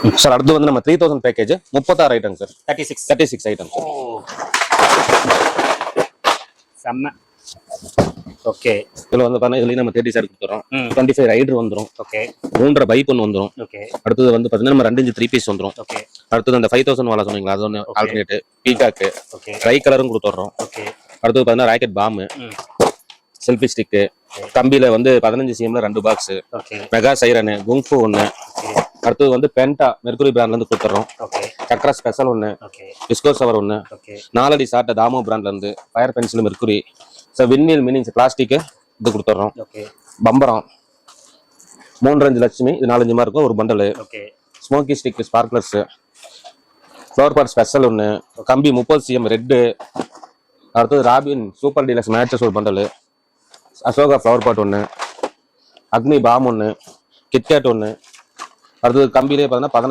Sir அடுத்து வந்து நம்ம 3000 package 36 item sir. 36 item sir. செம்ம. ஓகே. இதுல வந்து பாத்தீங்கன்னா இதுலயும் நம்ம 30 சார் கொடுத்துறோம். 25 ரைடர் வந்துரும். ஓகே. 3.5 பைப் ஒன்று வந்துரும். ஓகே. அடுத்தது வந்து பாத்தீங்கன்னா நம்ம 2 இன்ச் 3 பீஸ் வந்துரும். ஓகே. அடுத்தது அந்த 5000 வாலா சொன்னீங்களா அது ஒன்று ஆல்டர்னேட் பீகாக்கு. ஓகே. ட்ரை கலரும் கொடுத்துறோம். ஓகே. அடுத்தது பாத்தீங்கன்னா ராக்கெட் பாம், செல்ஃபி ஸ்டிக்கு, கம்பியில வந்து 15 cmல 2 box, okay. Mega siren, kung fu ஒன்று. ஓகே. அடுத்தது வந்து பென்டா மெர்குரி பிராண்ட்ல இருந்து கொடுத்துறோம். ஓகே. கட்ரா ஸ்பெஷல் ஒன்று, ஓகே. டிஸ்கோ சவர் ஒன்று, ஓகே. 4 அடி சாட்ட தாமோ பிராண்ட்ல இருந்து ஃபயர் பென்சில் மெர்குரி, ஸோ விண்மீல் மீனிங்ஸ் பிளாஸ்டிக் இது கொடுத்துறோம். ஓகே. பம்பரம் 3.5 லட்சுமி, இது 4-5 மார்க் இருக்கும் ஒரு bundle. Okay. Smoky stick sparklers, flower pot special ஒன்று, கம்பி 30 cm ரெட்டு. அடுத்தது ராபின் சூப்பர் டீலக்ஸ் மேட்சஸ் ஒரு பண்டல், அசோகா ஃப்ளவர் பாட் ஒன்று, அக்னி பாம் ஒன்று, கிட்கேட் ஒன்று. அடுத்தது கம்பியிலே பார்த்தீங்கன்னா